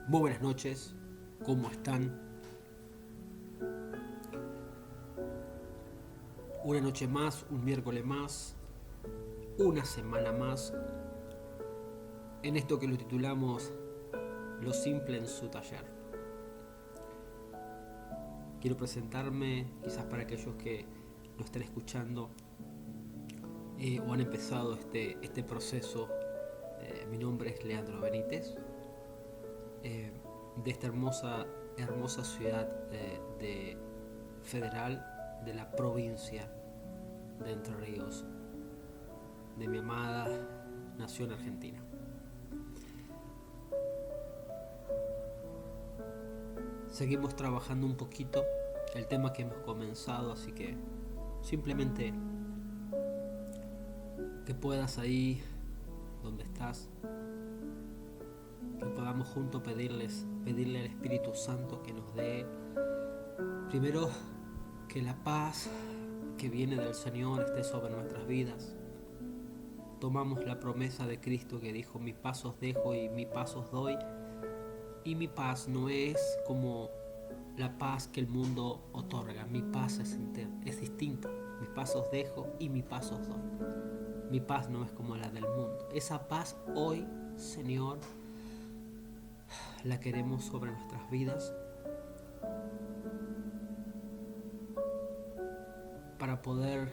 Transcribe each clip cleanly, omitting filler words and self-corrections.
Muy buenas noches, ¿cómo están? Una noche más, un miércoles más, una semana más, en esto que lo titulamos Lo simple en su taller. Quiero presentarme, quizás para aquellos que lo estén escuchando o han empezado este proceso. Mi nombre es Leandro Benítez, de esta hermosa ciudad de federal de la provincia de Entre Ríos, de mi amada nación argentina. Seguimos trabajando un poquito el tema que hemos comenzado, así que simplemente que puedas ahí donde estás, que podamos juntos pedirle al Espíritu Santo que nos dé primero que la paz que viene del Señor esté sobre nuestras vidas. Tomamos la promesa de Cristo que dijo: mis pasos dejo y mis pasos doy. Y mi paz no es como la paz que el mundo otorga. Mi paz es distinta. Mis pasos dejo y mis pasos doy. Mi paz no es como la del mundo. Esa paz hoy, Señor, la queremos sobre nuestras vidas para poder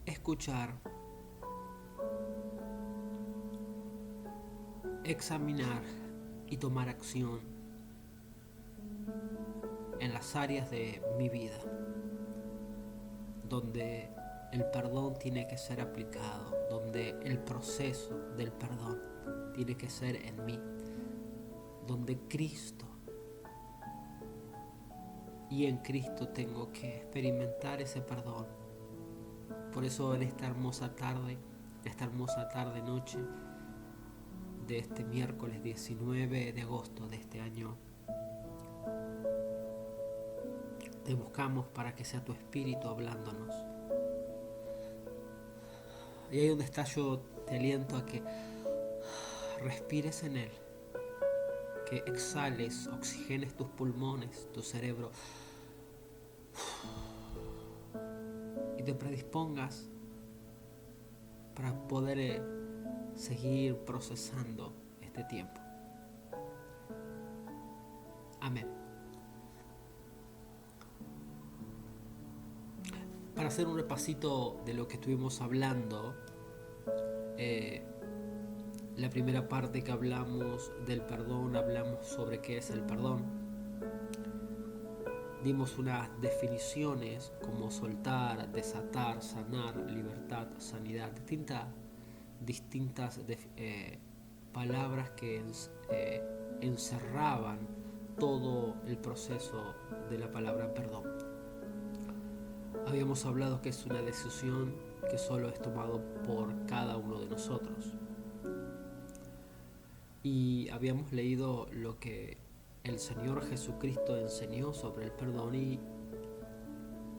escuchar, examinar y tomar acción en las áreas de mi vida donde el perdón tiene que ser aplicado, donde el proceso del perdón tiene que ser en mí, donde Cristo y en Cristo tengo que experimentar ese perdón. Por eso en esta hermosa tarde noche de este miércoles 19 de agosto de este año, te buscamos para que sea tu Espíritu hablándonos. Y ahí donde estás, yo te aliento a que respires en Él, que exhales, oxigenes tus pulmones, tu cerebro, y te predispongas para poder seguir procesando este tiempo. Amén. Para hacer un repasito de lo que estuvimos hablando, la primera parte que hablamos del perdón, hablamos sobre qué es el perdón. Dimos unas definiciones como soltar, desatar, sanar, libertad, sanidad, distintas palabras que encerraban todo el proceso de la palabra perdón. Habíamos hablado que es una decisión que solo es tomado por cada uno de nosotros. Y habíamos leído lo que el Señor Jesucristo enseñó sobre el perdón y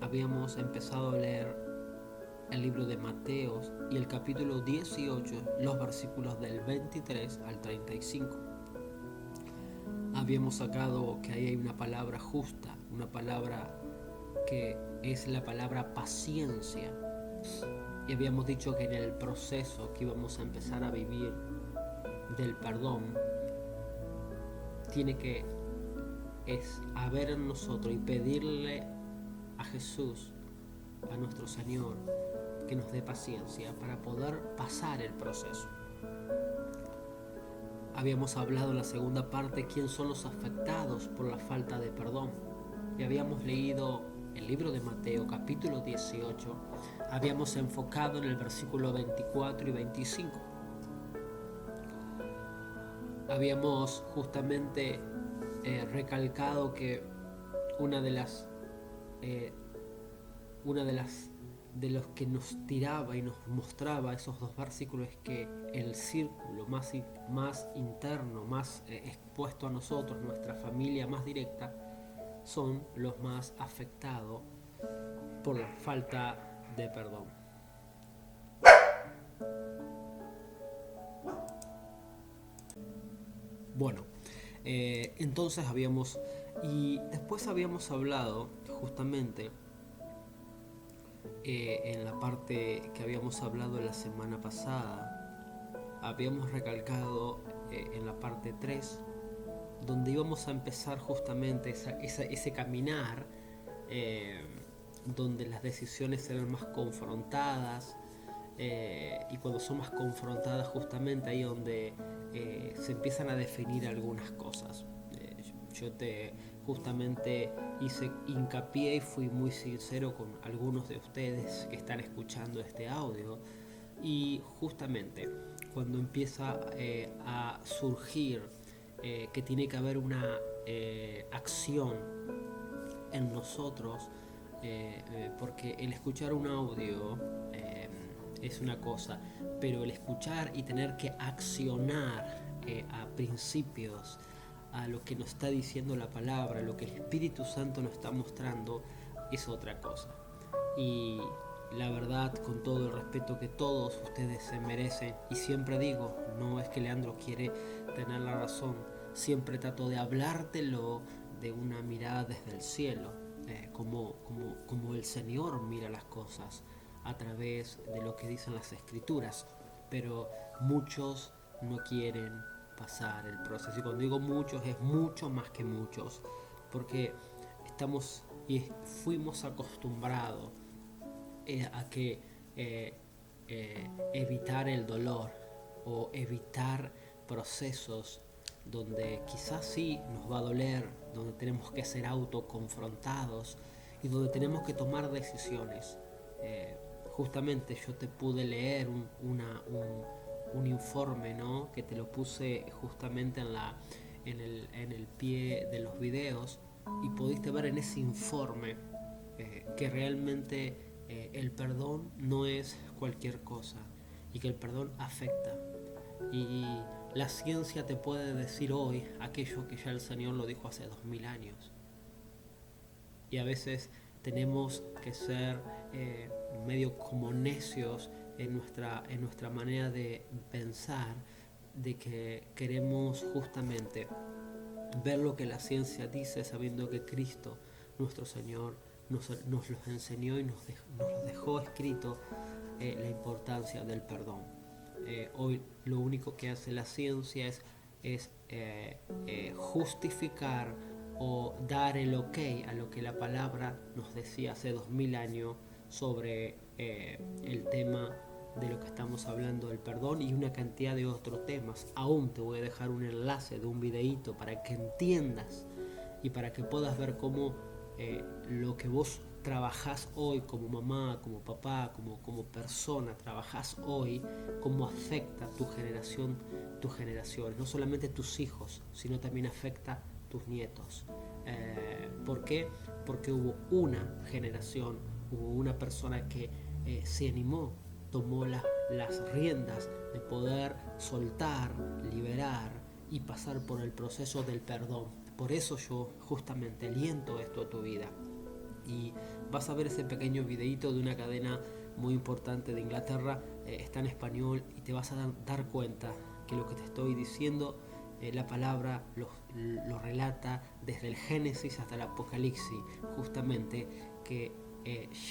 habíamos empezado a leer el libro de Mateo y el capítulo 18, los versículos del 23 al 35. Habíamos sacado que ahí hay una palabra justa, una palabra que es la palabra paciencia. Y habíamos dicho que en el proceso que íbamos a empezar a vivir del perdón, tiene que haber en nosotros y pedirle a Jesús, a nuestro Señor, que nos dé paciencia para poder pasar el proceso. Habíamos hablado en la segunda parte quién son los afectados por la falta de perdón. Y habíamos leído el libro de Mateo, capítulo 18. Habíamos enfocado en el versículo 24 y 25. Habíamos justamente recalcado que una de los que nos tiraba y nos mostraba esos dos versículos es que el círculo más interno, más expuesto a nosotros, nuestra familia más directa, son los más afectados por la falta de perdón. Bueno, entonces después habíamos hablado justamente en la parte que habíamos hablado la semana pasada, habíamos recalcado en la parte 3, donde íbamos a empezar justamente ese caminar, donde las decisiones eran más confrontadas, y cuando son más confrontadas justamente ahí donde se empiezan a definir algunas cosas. Yo justamente hice hincapié y fui muy sincero con algunos de ustedes que están escuchando este audio, y justamente cuando empieza a surgir que tiene que haber una acción en nosotros, porque el escuchar un audio es una cosa, pero el escuchar y tener que accionar a principios, a lo que nos está diciendo la palabra, lo que el Espíritu Santo nos está mostrando, es otra cosa. Y la verdad, con todo el respeto que todos ustedes se merecen, y siempre digo, no es que Leandro quiere tener la razón, siempre trato de hablártelo de una mirada desde el cielo, como el Señor mira las cosas a través de lo que dicen las Escrituras, pero muchos no quieren pasar el proceso, y cuando digo muchos es mucho más que muchos, porque estamos y fuimos acostumbrados a que evitar el dolor o evitar procesos donde quizás sí nos va a doler, donde tenemos que ser autoconfrontados y donde tenemos que tomar decisiones. Justamente yo te pude leer un informe, ¿no? Que te lo puse justamente en el pie de los videos, y pudiste ver en ese informe que realmente el perdón no es cualquier cosa, y que el perdón afecta. Y la ciencia te puede decir hoy aquello que ya el Señor lo dijo hace 2000 años. Y a veces tenemos que ser medio como necios en nuestra manera de pensar, de que queremos justamente ver lo que la ciencia dice, sabiendo que Cristo, nuestro Señor, nos los enseñó y nos dejó escrito la importancia del perdón. Hoy lo único que hace la ciencia es justificar o dar el ok a lo que la palabra nos decía hace 2000 años sobre el tema de lo que estamos hablando del perdón y una cantidad de otros temas. Aún te voy a dejar un enlace de un videíto para que entiendas y para que puedas ver cómo lo que vos trabajás hoy como mamá, como papá, como persona, trabajás hoy, cómo afecta tus generaciones, no solamente tus hijos, sino también afecta tus nietos. ¿Por qué? Porque hubo una generación, hubo una persona que se animó, tomó las riendas de poder soltar, liberar y pasar por el proceso del perdón. Por eso yo justamente aliento esto a tu vida. Y vas a ver ese pequeño videito de una cadena muy importante de Inglaterra, está en español, y te vas a dar cuenta que lo que te estoy diciendo, la palabra lo relata desde el Génesis hasta el Apocalipsis, justamente que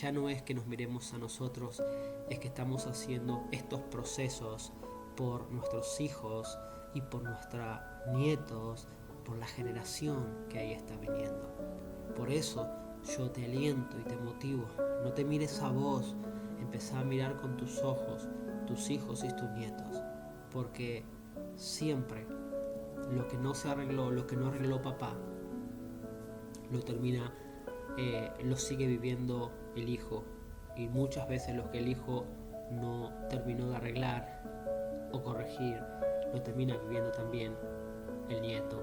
ya no es que nos miremos a nosotros, es que estamos haciendo estos procesos por nuestros hijos y por nuestros nietos, por la generación que ahí está viniendo. Por eso yo te aliento y te motivo, no te mires a vos, empezá a mirar con tus ojos, tus hijos y tus nietos, porque siempre lo que no se arregló, lo que no arregló papá, lo sigue viviendo el hijo, y muchas veces lo que el hijo no terminó de arreglar o corregir, lo termina viviendo también el nieto.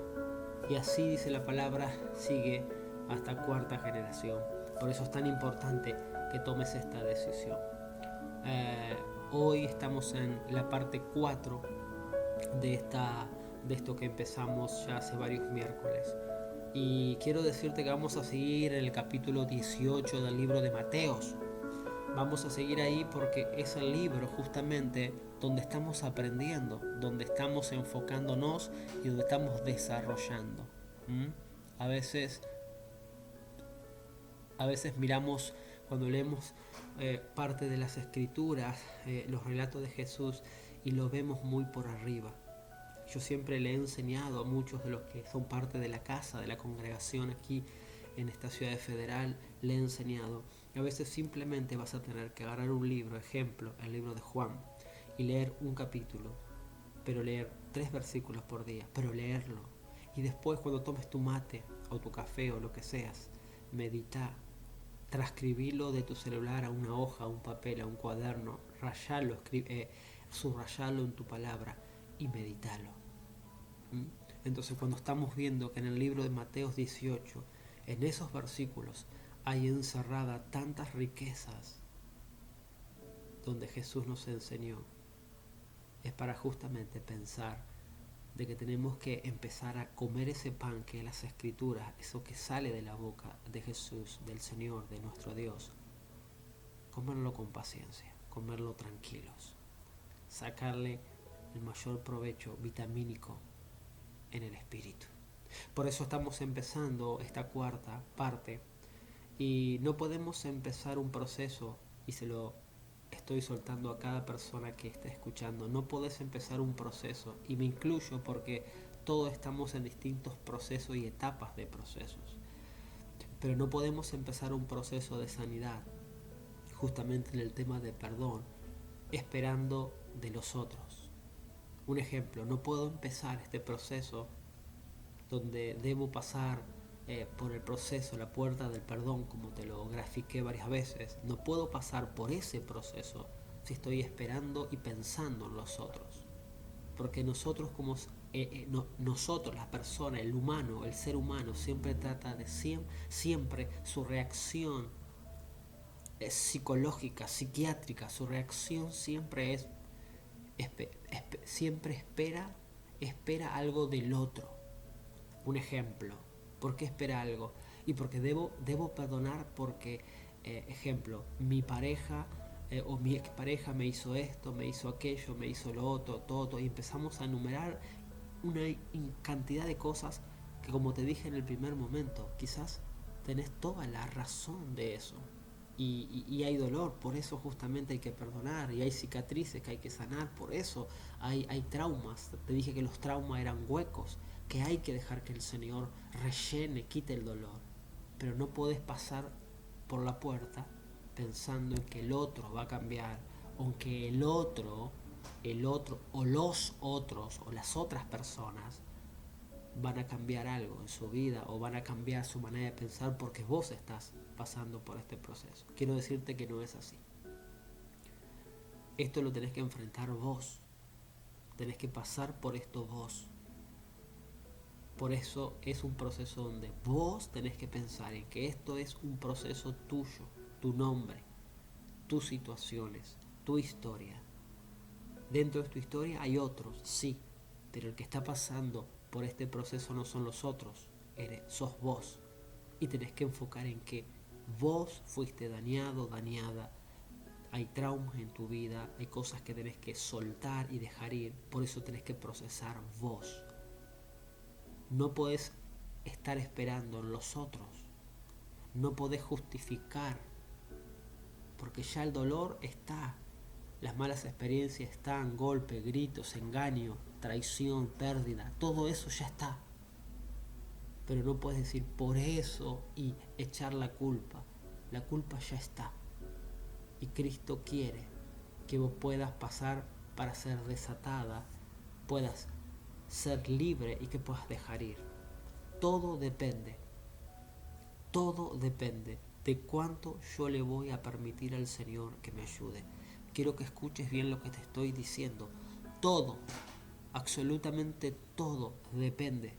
Y así dice la palabra, sigue hasta cuarta generación. Por eso es tan importante que tomes esta decisión. Hoy estamos en la parte 4 de esto que empezamos ya hace varios miércoles. Y quiero decirte que vamos a seguir en el capítulo 18 del libro de Mateos. Vamos a seguir ahí porque es el libro justamente donde estamos aprendiendo, donde estamos enfocándonos y donde estamos desarrollando. ¿Mm? A veces miramos, cuando leemos parte de las escrituras, los relatos de Jesús, y lo vemos muy por arriba. Yo siempre le he enseñado a muchos de los que son parte de la casa, de la congregación aquí en esta ciudad federal, le he enseñado. A veces simplemente vas a tener que agarrar un libro, ejemplo, el libro de Juan, y leer un capítulo, pero leer 3 versículos por día, pero leerlo. Y después, cuando tomes tu mate o tu café o lo que seas, medita, transcribilo de tu celular a una hoja, a un papel, a un cuaderno, rayalo, subrayalo en tu palabra y meditalo. Entonces, cuando estamos viendo que en el libro de Mateo 18, en esos versículos hay encerrada tantas riquezas donde Jesús nos enseñó, es para justamente pensar de que tenemos que empezar a comer ese pan que es las escrituras, eso que sale de la boca de Jesús, del Señor, de nuestro Dios, comerlo con paciencia, comerlo tranquilos, sacarle el mayor provecho vitamínico en el espíritu. Por eso estamos empezando esta cuarta parte y no podemos empezar un proceso, y se lo estoy soltando a cada persona que esté escuchando, no podés empezar un proceso, y me incluyo porque todos estamos en distintos procesos y etapas de procesos, pero no podemos empezar un proceso de sanidad justamente en el tema de perdón esperando de los otros. Un ejemplo, no puedo empezar este proceso donde debo pasar por el proceso, la puerta del perdón, como te lo grafiqué varias veces. No puedo pasar por ese proceso si estoy esperando y pensando en los otros. Porque nosotros nosotros, la persona, el humano, el ser humano, siempre trata de siempre su reacción es psicológica, psiquiátrica, su reacción siempre es, siempre espera algo del otro. Un ejemplo, ¿por qué espera algo? Y porque debo perdonar porque, ejemplo, mi pareja o mi expareja me hizo esto, me hizo aquello, me hizo lo otro, todo, y empezamos a enumerar una cantidad de cosas que, como te dije en el primer momento, quizás tenés toda la razón de eso. Y hay dolor, por eso justamente hay que perdonar, y hay cicatrices que hay que sanar, por eso hay traumas. Te dije que los traumas eran huecos, que hay que dejar que el Señor rellene, quite el dolor. Pero no puedes pasar por la puerta pensando en que el otro va a cambiar, o que el otro o los otros o las otras personas van a cambiar algo en su vida o van a cambiar su manera de pensar porque vos estás pasando por este proceso. Quiero decirte que no es así. Esto lo tenés que enfrentar vos. Tenés que pasar por esto vos. Por eso es un proceso donde vos tenés que pensar en que esto es un proceso tuyo, tu nombre, tus situaciones, tu historia. Dentro de tu historia hay otros, sí, pero el que está pasando por este proceso no son los otros, sos vos. Y tenés que enfocar en que vos fuiste dañado, dañada. Hay traumas en tu vida, hay cosas que tenés que soltar y dejar ir. Por eso tenés que procesar vos. No podés estar esperando en los otros. No podés justificar, porque ya el dolor está. Las malas experiencias están, golpes, gritos, engaño, traición, pérdida, todo eso ya está. Pero no puedes decir por eso y echar la culpa. La culpa ya está. Y Cristo quiere que vos puedas pasar para ser desatada, puedas ser libre y que puedas dejar ir. Todo depende de cuánto yo le voy a permitir al Señor que me ayude. Quiero que escuches bien lo que te estoy diciendo. Todo, absolutamente todo depende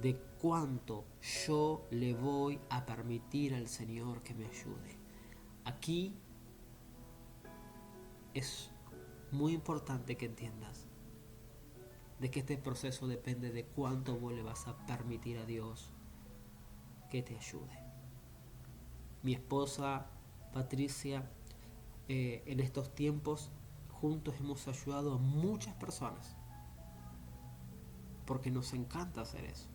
de cuánto yo le voy a permitir al Señor que me ayude. Aquí es muy importante que entiendas de que este proceso depende de cuánto vos le vas a permitir a Dios que te ayude. Mi esposa Patricia en estos tiempos juntos hemos ayudado a muchas personas, porque nos encanta hacer eso.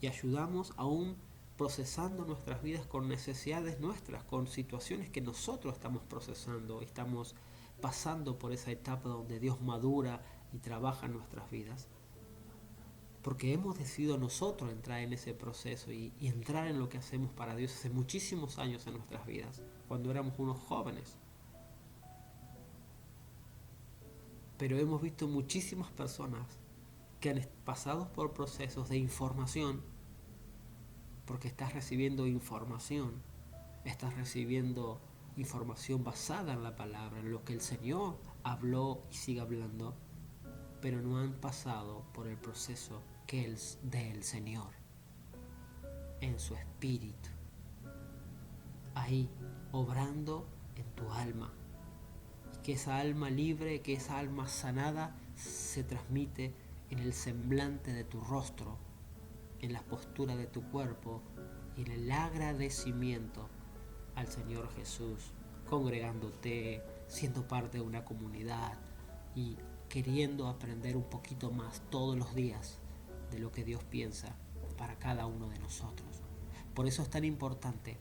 Y ayudamos aún procesando nuestras vidas con necesidades nuestras, con situaciones que nosotros estamos procesando, estamos pasando por esa etapa donde Dios madura y trabaja en nuestras vidas. Porque hemos decidido nosotros entrar en ese proceso y entrar en lo que hacemos para Dios hace muchísimos años en nuestras vidas, cuando éramos unos jóvenes. Pero hemos visto muchísimas personas que han pasado por procesos de información, porque estás recibiendo información basada en la palabra, en lo que el Señor habló y sigue hablando, pero no han pasado por el proceso que es del Señor, en su espíritu, ahí, obrando en tu alma. Y que esa alma libre, que esa alma sanada se transmite en el semblante de tu rostro, en la postura de tu cuerpo y en el agradecimiento al Señor Jesús, congregándote, siendo parte de una comunidad y queriendo aprender un poquito más todos los días de lo que Dios piensa para cada uno de nosotros. Por eso es tan importante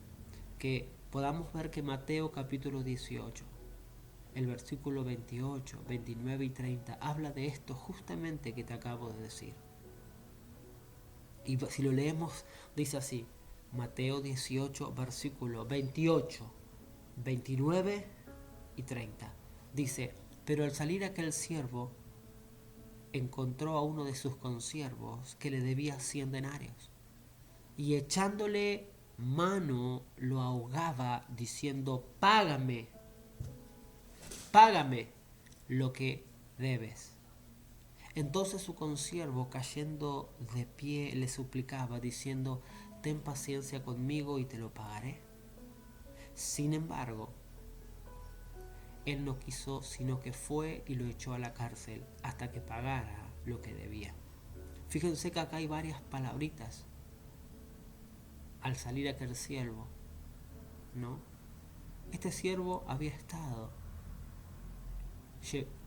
que podamos ver que Mateo capítulo 18, el versículo 28, 29 y 30 habla de esto justamente que te acabo de decir. Y si lo leemos, dice así: Mateo 18, versículo 28, 29 y 30. Dice: pero al salir aquel siervo, encontró a uno de sus consiervos que le debía 100 denarios. Y echándole mano, lo ahogaba, diciendo: págame lo que debes. Entonces su consiervo, cayendo de pie, le suplicaba, diciendo: ten paciencia conmigo y te lo pagaré. Sin embargo, él no quiso, sino que fue y lo echó a la cárcel hasta que pagara lo que debía. Fíjense que acá hay varias palabritas. Al salir aquel siervo, ¿no? Este siervo había estado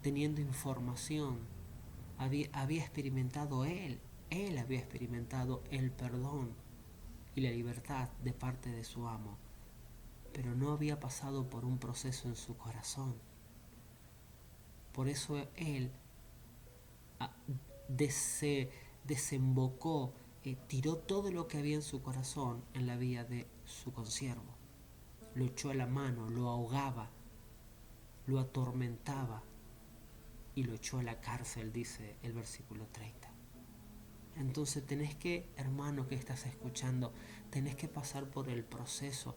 teniendo información, había experimentado él había experimentado el perdón y la libertad de parte de su amo, pero no había pasado por un proceso en su corazón. Por eso él desembocó, tiró todo lo que había en su corazón en la vida de su consiervo. Lo echó a la mano, lo ahogaba, lo atormentaba y lo echó a la cárcel, dice el versículo 30. Entonces tenés que, hermano que estás escuchando, tenés que pasar por el proceso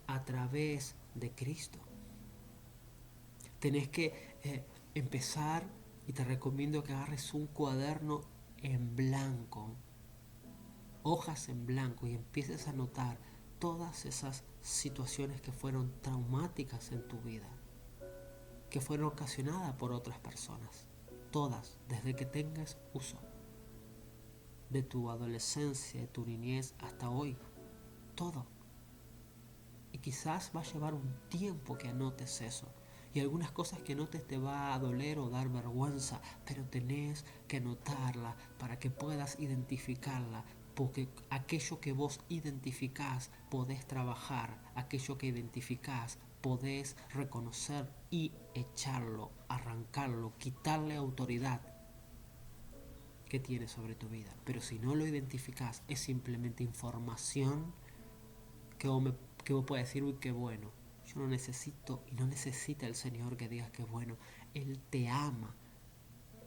a través de Cristo. Tenés que empezar, y te recomiendo que agarres un cuaderno en blanco, hojas en blanco, y empieces a anotar todas esas situaciones que fueron traumáticas en tu vida, que fueron ocasionadas por otras personas. Todas, desde que tengas uso, de tu adolescencia, de tu niñez hasta hoy, todo. Y quizás va a llevar un tiempo que anotes eso. Y algunas cosas que anotes te va a doler o dar vergüenza, pero tenés que anotarla para que puedas identificarla, porque aquello que vos identificás podés trabajar, aquello que identificás podés reconocer y echarlo, arrancarlo, quitarle autoridad que tiene sobre tu vida. Pero si no lo identificás, es simplemente información que vos puedes decir: uy, qué bueno. Yo no necesito, y no necesita el Señor que digas que bueno. Él te ama.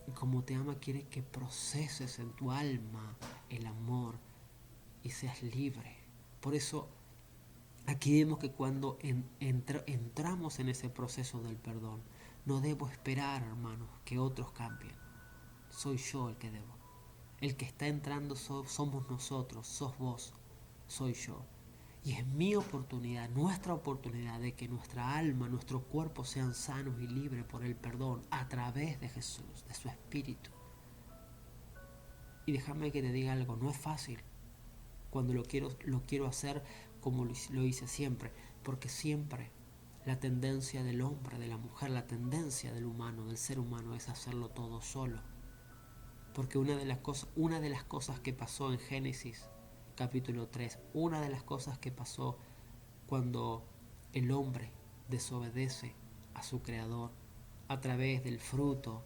Y como te ama, quiere que proceses en tu alma el amor y seas libre. Por eso, aquí vemos que cuando entramos en ese proceso del perdón, no debo esperar, hermanos, que otros cambien. Soy yo el que debo. El que está entrando somos nosotros, sos vos, soy yo. Y es mi oportunidad, nuestra oportunidad de que nuestra alma, nuestro cuerpo sean sanos y libres por el perdón a través de Jesús, de su Espíritu. Y déjame que te diga algo, no es fácil cuando lo quiero hacer como lo hice siempre, porque siempre La tendencia del hombre, de la mujer, la tendencia del humano, del ser humano es hacerlo todo solo. Porque una de las cosas que pasó en Génesis capítulo 3, una de las cosas que pasó cuando el hombre desobedece a su creador a través del fruto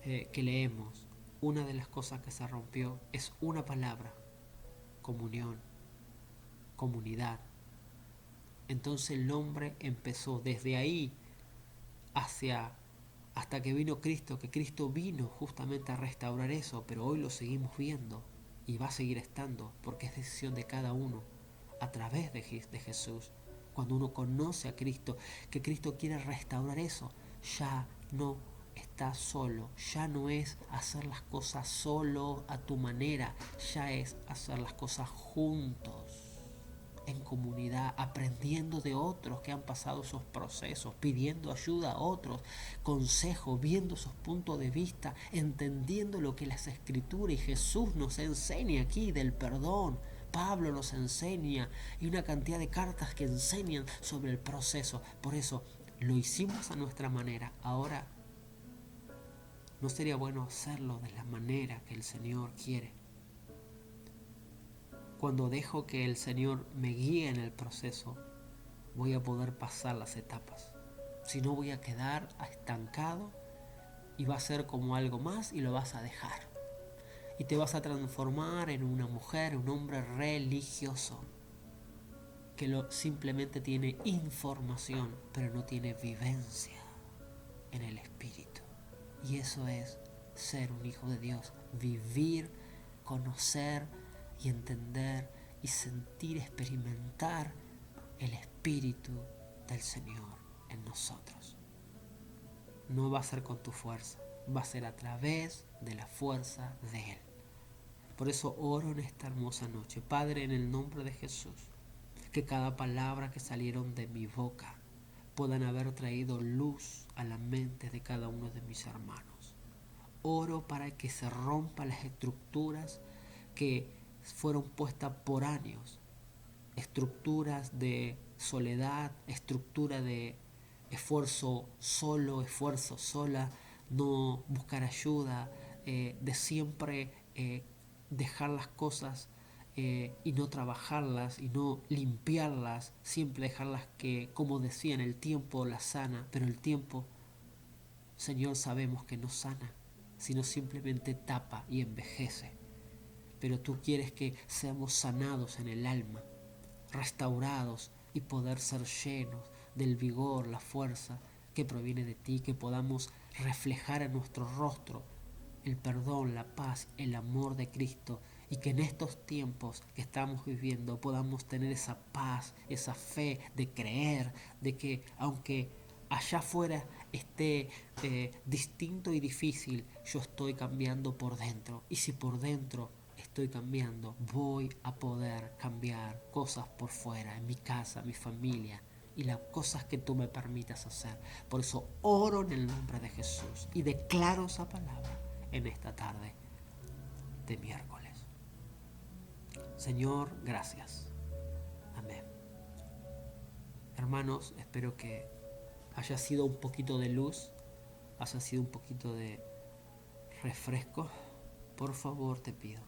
que leemos, una de las cosas que se rompió es una palabra: comunión, comunidad. Entonces el hombre empezó desde ahí hasta que vino Cristo, que Cristo vino justamente a restaurar eso, pero hoy lo seguimos viendo y va a seguir estando, porque es decisión de cada uno a través de Jesús. Cuando uno conoce a Cristo, que Cristo quiere restaurar eso, ya no estás solo, ya no es hacer las cosas solo a tu manera, ya es hacer las cosas juntos, en comunidad, aprendiendo de otros que han pasado esos procesos, pidiendo ayuda a otros, consejo, viendo sus puntos de vista, entendiendo lo que las Escrituras y Jesús nos enseña aquí del perdón. Pablo nos enseña y una cantidad de cartas que enseñan sobre el proceso. Por eso lo hicimos a nuestra manera. Ahora, ¿no sería bueno hacerlo de la manera que el Señor quiere? Cuando dejo que el Señor me guíe en el proceso, voy a poder pasar las etapas. Si no, voy a quedar estancado y va a ser como algo más y lo vas a dejar. Y te vas a transformar en una mujer, un hombre religioso que simplemente tiene información, pero no tiene vivencia en el espíritu. Y eso es ser un hijo de Dios, vivir, conocer y entender y sentir, experimentar el Espíritu del Señor en nosotros. No va a ser con tu fuerza, va a ser a través de la fuerza de Él. Por eso oro en esta hermosa noche, Padre, en el nombre de Jesús, que cada palabra que salieron de mi boca puedan haber traído luz a la mente de cada uno de mis hermanos. Oro para que se rompan las estructuras que fueron puestas por años, estructuras de soledad, estructura de esfuerzo solo, esfuerzo sola, no buscar ayuda, de siempre dejar las cosas y no trabajarlas y no limpiarlas, siempre dejarlas que, como decían, el tiempo las sana, pero el tiempo, Señor, sabemos que no sana, sino simplemente tapa y envejece. Pero tú quieres que seamos sanados en el alma, restaurados y poder ser llenos del vigor, la fuerza que proviene de ti, que podamos reflejar en nuestro rostro el perdón, la paz, el amor de Cristo, y que en estos tiempos que estamos viviendo podamos tener esa paz, esa fe de creer, de que aunque allá afuera esté distinto y difícil, yo estoy cambiando por dentro, y si por dentro estoy cambiando, voy a poder cambiar cosas por fuera, en mi casa, mi familia, y las cosas que tú me permitas hacer. Por eso oro en el nombre de Jesús y declaro esa palabra en esta tarde de miércoles. Señor, gracias. Amén. Hermanos, espero que haya sido un poquito de luz, haya sido un poquito de refresco. Por favor, te pido,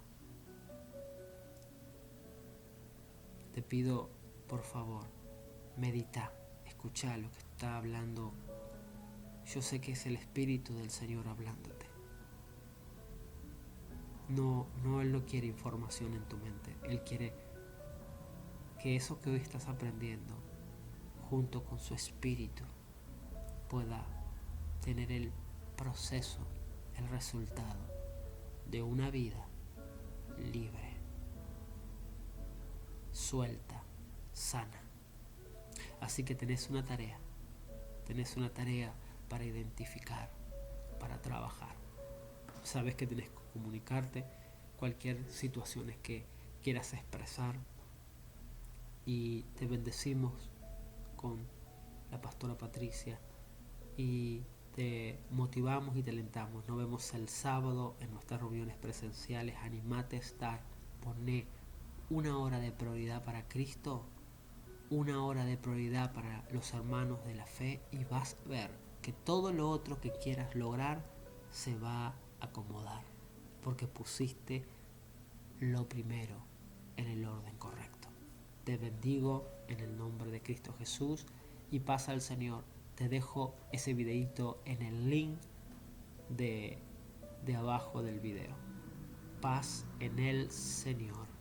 por favor, medita, escucha lo que está hablando. Yo sé que es el Espíritu del Señor hablándote. Él no quiere información en tu mente. Él quiere que eso que hoy estás aprendiendo, junto con su Espíritu, pueda tener el proceso, el resultado de una vida libre, suelta, sana. Así que tenés una tarea para identificar, para trabajar. Sabes que tenés que comunicarte, cualquier situación que quieras expresar, y te bendecimos con la pastora Patricia y te motivamos y te alentamos. Nos vemos el sábado en nuestras reuniones presenciales. Animate a estar, poné una hora de prioridad para Cristo una hora de prioridad para los hermanos de la fe y vas a ver que todo lo otro que quieras lograr se va a acomodar, porque pusiste lo primero en el orden correcto. Te bendigo en el nombre de Cristo Jesús y paz al Señor. Te dejo ese videito en el link de abajo del video. Paz en el Señor.